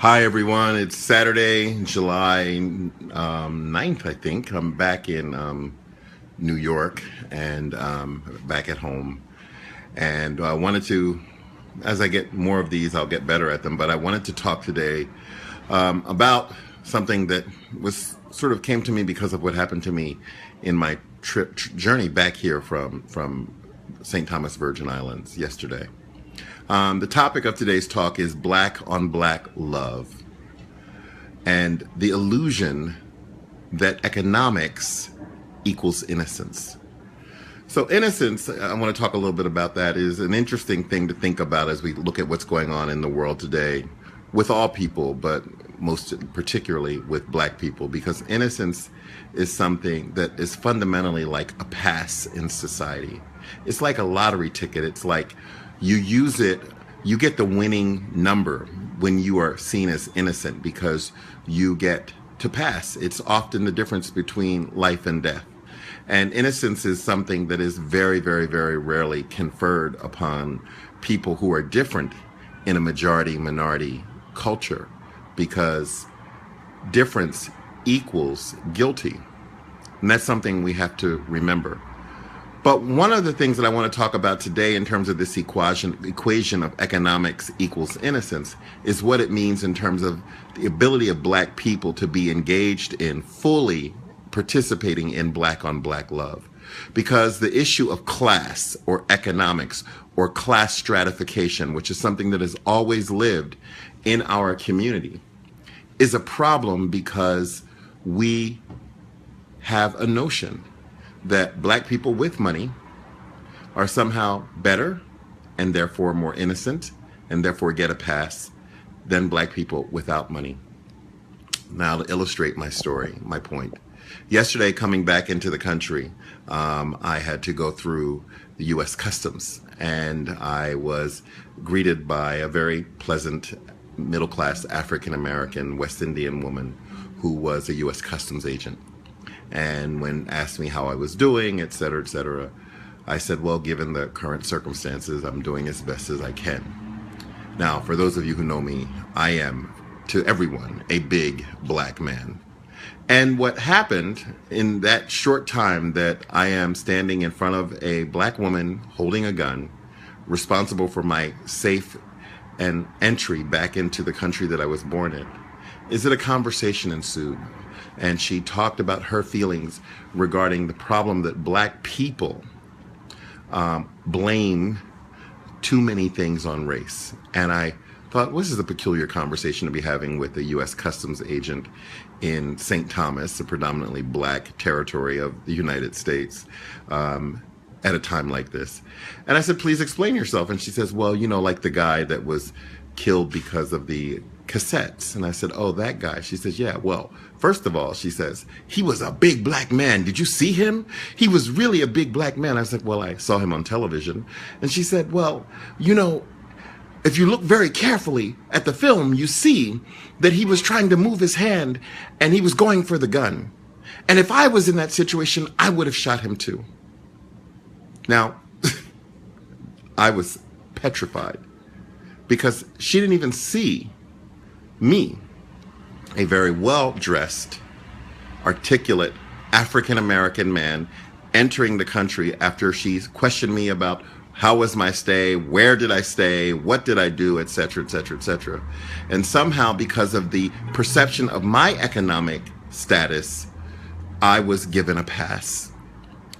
Hi, everyone. It's Saturday, July 9th, I think. I'm back in New York and back at home. And I wanted to, as I get more of these, I'll get better at them. But I wanted to talk today about something that was sort of came to me because of what happened to me in my journey back here from St. Thomas Virgin Islands yesterday. The topic of today's talk is black on black love and the illusion that economics equals innocence. So innocence, I want to talk a little bit about that, is an interesting thing to think about as we look at what's going on in the world today with all people, but most particularly with black people, because innocence is something that is fundamentally like a pass in society. It's like a lottery ticket. It's like you use it, you get the winning number when you are seen as innocent because you get to pass. It's often the difference between life and death. And innocence is something that is very, very, very rarely conferred upon people who are different in a majority-minority culture, because difference equals guilty. And that's something we have to remember. But one of the things that I want to talk about today in terms of this equation of economics equals innocence is what it means in terms of the ability of black people to be engaged in fully participating in black on black love. Because the issue of class or economics or class stratification, which is something that has always lived in our community, is a problem because we have a notion that black people with money are somehow better and therefore more innocent and therefore get a pass than black people without money. Now, to illustrate my story, my point. Yesterday, coming back into the country, I had to go through the U.S. Customs, and I was greeted by a very pleasant middle-class African-American West Indian woman who was a U.S. Customs agent. And when asked me how I was doing, et cetera, I said, well, given the current circumstances, I'm doing as best as I can. Now, for those of you who know me, I am, to everyone, a big black man. And what happened in that short time that I am standing in front of a black woman holding a gun, responsible for my safe and entry back into the country that I was born in, is that a conversation ensued. And she talked about her feelings regarding the problem that black people blame too many things on race. And I thought, well, this is a peculiar conversation to be having with a U.S. Customs agent in St. Thomas, a predominantly black territory of the United States, at a time like this. And I said, please explain yourself. And she says, well, you know, like the guy that was killed because of the cassettes. And I said, oh, that guy. She says, yeah, well, first of all, she says, he was a big black man. Did you see him? He was really a big black man. I was like, well, I saw him on television. And she said, well, you know, if you look very carefully at the film, you see that he was trying to move his hand and he was going for the gun. And if I was in that situation, I would have shot him too. Now, I was petrified because she didn't even see me, a very well-dressed, articulate African-American man entering the country after she questioned me about how was my stay, where did I stay, what did I do, et cetera, et cetera, et cetera. And somehow, because of the perception of my economic status, I was given a pass.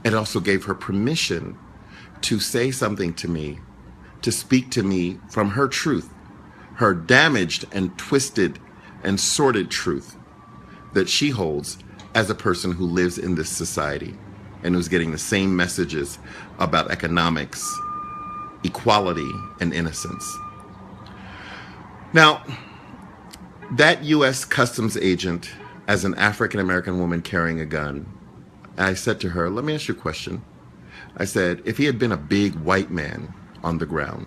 It also gave her permission to say something to me, to speak to me from her truth, her damaged and twisted and sordid truth that she holds as a person who lives in this society and who's getting the same messages about economics, equality, and innocence. Now, that U.S. Customs agent, as an African-American woman carrying a gun, I said to her, let me ask you a question. I said, if he had been a big white man on the ground,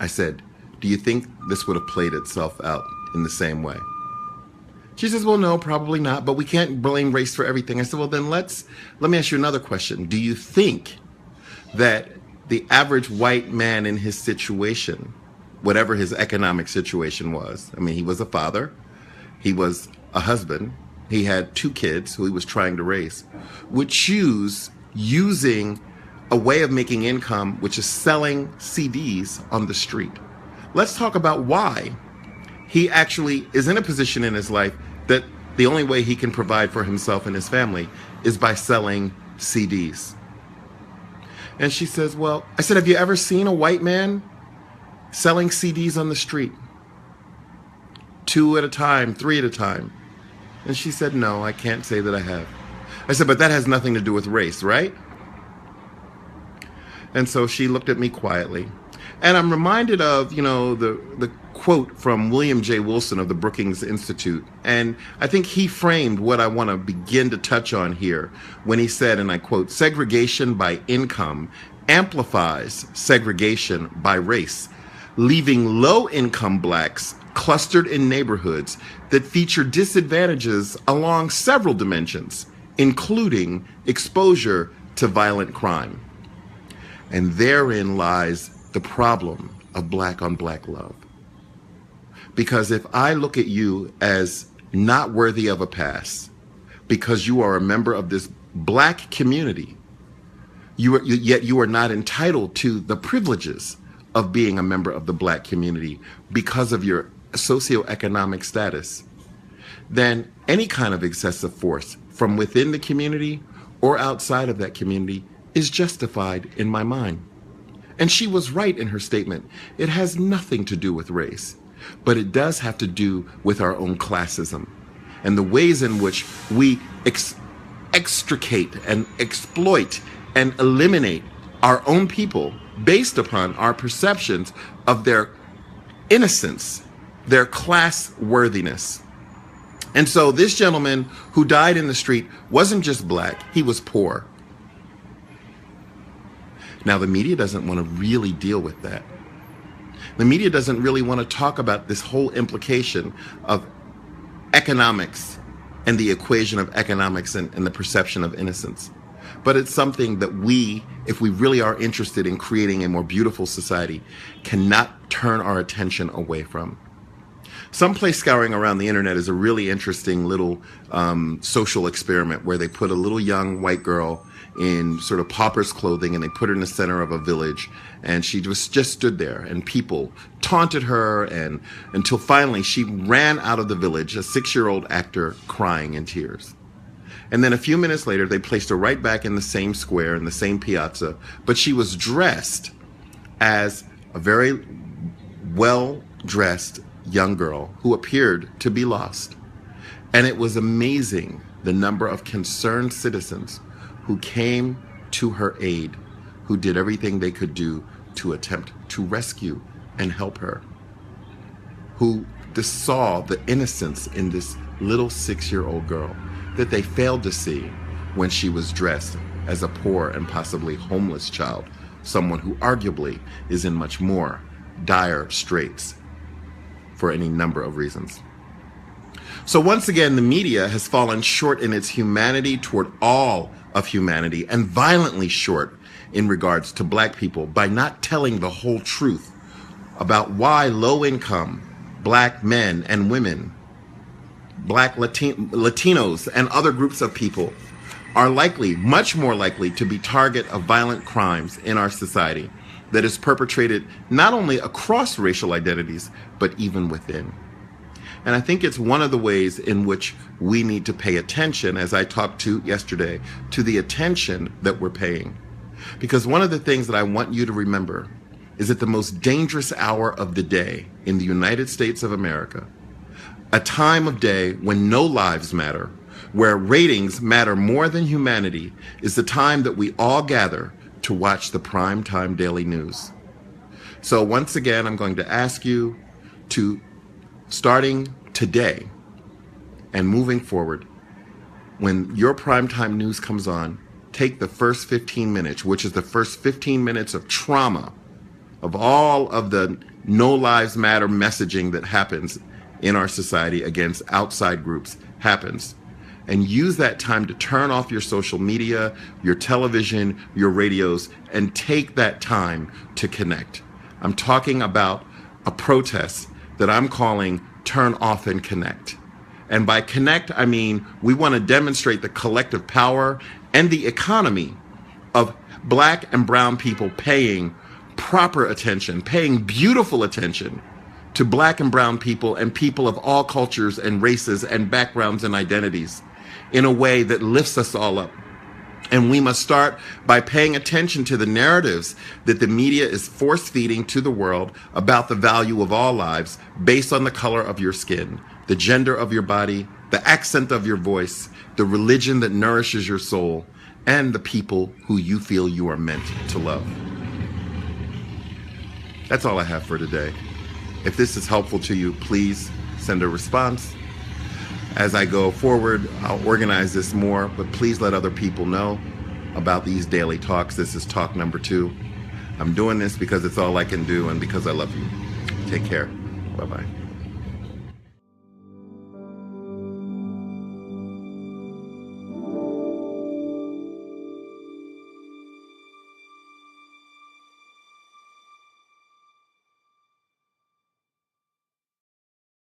I said, do you think this would have played itself out in the same way? She says, well, no, probably not, but we can't blame race for everything. I said, well, then let me ask you another question. Do you think that the average white man in his situation whatever his economic situation was. I mean, he was a father, he was a husband, he had 2 kids who he was trying to raise, would choose using a way of making income, which is selling CDs on the street. Let's talk about why he actually is in a position in his life that the only way he can provide for himself and his family is by selling CDs. And she says, well, I said, have you ever seen a white man selling CDs on the street? 2 at a time, 3 at a time. And she said, no, I can't say that I have. I said, but that has nothing to do with race, right? And so she looked at me quietly. And I'm reminded of, the quote from William J. Wilson of the Brookings Institute. And I think he framed what I want to begin to touch on here when he said, and I quote, segregation by income amplifies segregation by race, leaving low-income blacks clustered in neighborhoods that feature disadvantages along several dimensions, including exposure to violent crime. And therein lies the problem of black-on-black love. Because if I look at you as not worthy of a pass because you are a member of this black community, yet you are not entitled to the privileges of being a member of the black community because of your socioeconomic status, then any kind of excessive force from within the community or outside of that community is justified in my mind. And she was right in her statement. It has nothing to do with race, but it does have to do with our own classism and the ways in which we extricate and exploit and eliminate our own people based upon our perceptions of their innocence, their class worthiness. And so this gentleman who died in the street wasn't just black, he was poor. Now, the media doesn't want to really deal with that. The media doesn't really want to talk about this whole implication of economics and the equation of economics and the perception of innocence. But it's something that we, if we really are interested in creating a more beautiful society, cannot turn our attention away from. Someplace scouring around the internet is a really interesting little social experiment where they put a little young white girl in sort of pauper's clothing and they put her in the center of a village, and she just stood there and people taunted her, and until finally she ran out of the village, a 6-year-old actor crying in tears. And then a few minutes later they placed her right back in the same square, in the same piazza, but she was dressed as a very well-dressed young girl who appeared to be lost. And it was amazing the number of concerned citizens who came to her aid, who did everything they could do to attempt to rescue and help her, who saw the innocence in this little 6-year-old girl that they failed to see when she was dressed as a poor and possibly homeless child, someone who arguably is in much more dire straits for any number of reasons. So once again, the media has fallen short in its humanity toward all of humanity, and violently short in regards to black people by not telling the whole truth about why low-income black men and women, black Latinos and other groups of people are likely, much more likely, to be target of violent crimes in our society that is perpetrated not only across racial identities, but even within. And I think it's one of the ways in which we need to pay attention, as I talked to yesterday, to the attention that we're paying. Because one of the things that I want you to remember is that the most dangerous hour of the day in the United States of America, a time of day when no lives matter, where ratings matter more than humanity, is the time that we all gather to watch the primetime daily news. So once again, I'm going to ask you to, starting today and moving forward, when your primetime news comes on, take the first 15 minutes, which is the first 15 minutes of trauma, of all of the no lives matter messaging that happens in our society against outside groups happens, and use that time to turn off your social media, your television, your radios, and take that time to connect. I'm talking about a protest that I'm calling Turn Off and Connect. And by connect, I mean we want to demonstrate the collective power and the economy of black and brown people paying proper attention, paying beautiful attention to black and brown people and people of all cultures and races and backgrounds and identities in a way that lifts us all up. And we must start by paying attention to the narratives that the media is force-feeding to the world about the value of all lives based on the color of your skin, the gender of your body, the accent of your voice, the religion that nourishes your soul, and the people who you feel you are meant to love. That's all I have for today. If this is helpful to you, please send a response. As I go forward, I'll organize this more, but please let other people know about these daily talks. This is talk number 2. I'm doing this because it's all I can do and because I love you. Take care. Bye-bye.